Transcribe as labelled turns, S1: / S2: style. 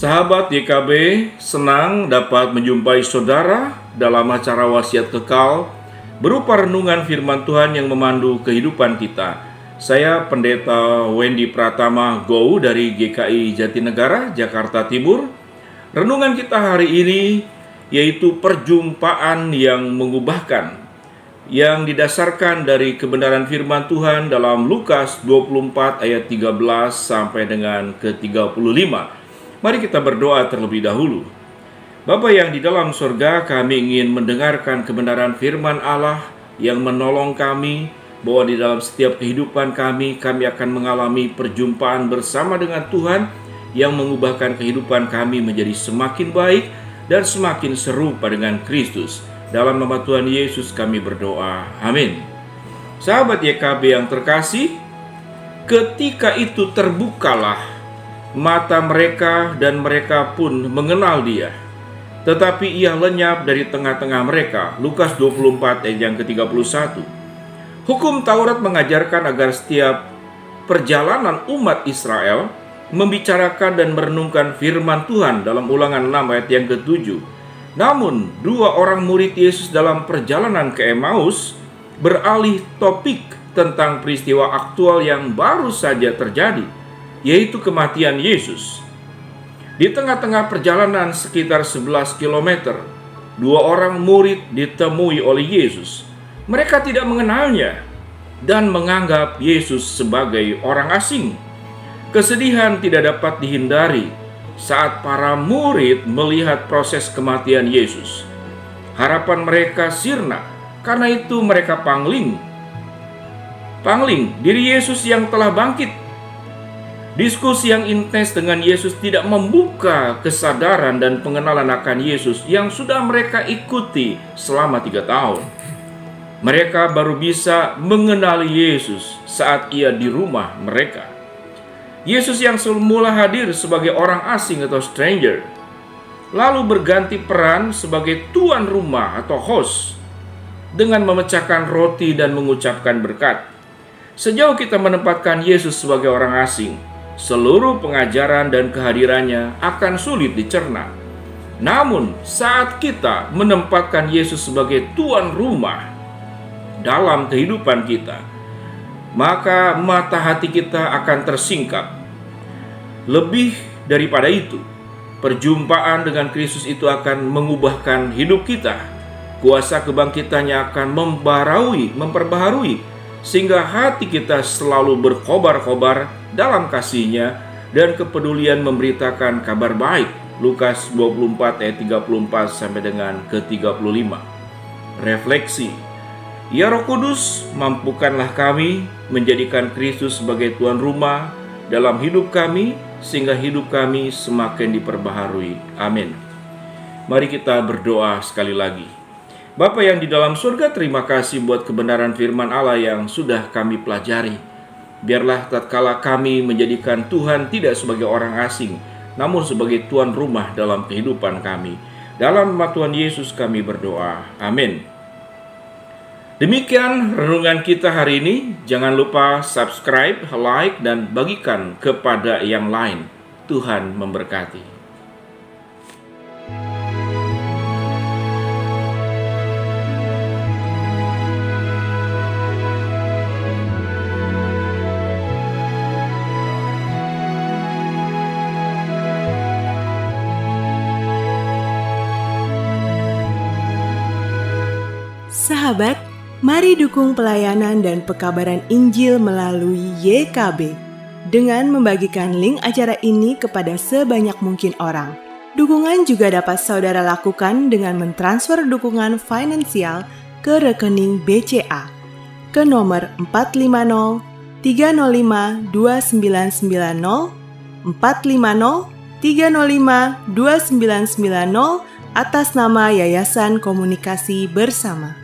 S1: Sahabat YKB, senang dapat menjumpai saudara dalam acara wasiat kekal berupa renungan firman Tuhan yang memandu kehidupan kita. Saya Pendeta Wendy Pratama Go dari GKI Jatinegara, Jakarta Timur. Renungan kita hari ini yaitu perjumpaan yang mengubahkan, yang didasarkan dari kebenaran firman Tuhan dalam Lukas 24 ayat 13 sampai dengan ke-35. Mari kita berdoa terlebih dahulu. Bapa yang di dalam surga, kami ingin mendengarkan kebenaran firman Allah yang menolong kami, bahwa di dalam setiap kehidupan kami akan mengalami perjumpaan bersama dengan Tuhan yang mengubahkan kehidupan kami menjadi semakin baik dan semakin serupa dengan Kristus. Dalam nama Tuhan Yesus kami berdoa, amin. Sahabat YKB yang terkasih, ketika itu terbukalah mata mereka dan mereka pun mengenal Dia, tetapi Ia lenyap dari tengah-tengah mereka. Lukas 24 ayat yang ke-31. Hukum Taurat mengajarkan agar setiap perjalanan umat Israel membicarakan dan merenungkan firman Tuhan dalam Ulangan 6 ayat yang ke-7. Namun, dua orang murid Yesus dalam perjalanan ke Emmaus beralih topik tentang peristiwa aktual yang baru saja terjadi, yaitu kematian Yesus. Di tengah-tengah perjalanan sekitar 11 km, dua orang murid ditemui oleh Yesus. Mereka tidak mengenalnya dan menganggap Yesus sebagai orang asing. Kesedihan tidak dapat dihindari saat para murid melihat proses kematian Yesus. Harapan mereka sirna, karena itu mereka pangling diri Yesus yang telah bangkit. Diskusi yang intens dengan Yesus tidak membuka kesadaran dan pengenalan akan Yesus yang sudah mereka ikuti selama 3 tahun. Mereka baru bisa mengenali Yesus saat Ia di rumah mereka. Yesus yang semula hadir sebagai orang asing atau stranger, lalu berganti peran sebagai tuan rumah atau host dengan memecahkan roti dan mengucapkan berkat. Sejauh kita menempatkan Yesus sebagai orang asing, seluruh pengajaran dan kehadirannya akan sulit dicerna. Namun, saat kita menempatkan Yesus sebagai tuan rumah dalam kehidupan kita, maka mata hati kita akan tersingkap. Lebih daripada itu, perjumpaan dengan Kristus itu akan mengubahkan hidup kita. Kuasa kebangkitannya akan memperbaharui, sehingga hati kita selalu berkobar-kobar dalam kasih-Nya dan kepedulian memberitakan kabar baik. Lukas 24 ayat 34 sampai dengan ke-35. Refleksi. Ya Roh Kudus, mampukanlah kami menjadikan Kristus sebagai tuan rumah dalam hidup kami, sehingga hidup kami semakin diperbaharui. Amin. Mari kita berdoa sekali lagi. Bapa yang di dalam surga, terima kasih buat kebenaran firman Allah yang sudah kami pelajari. Biarlah tatkala kami menjadikan Tuhan tidak sebagai orang asing, namun sebagai tuan rumah dalam kehidupan kami. Dalam nama Tuhan Yesus kami berdoa. Amin. Demikian renungan kita hari ini. Jangan lupa subscribe, like, dan bagikan kepada yang lain. Tuhan memberkati.
S2: Sahabat, mari dukung pelayanan dan pekabaran Injil melalui YKB dengan membagikan link acara ini kepada sebanyak mungkin orang. Dukungan juga dapat saudara lakukan dengan mentransfer dukungan finansial ke rekening BCA ke nomor 450 305 2990 450 305 2990 atas nama Yayasan Komunikasi Bersama.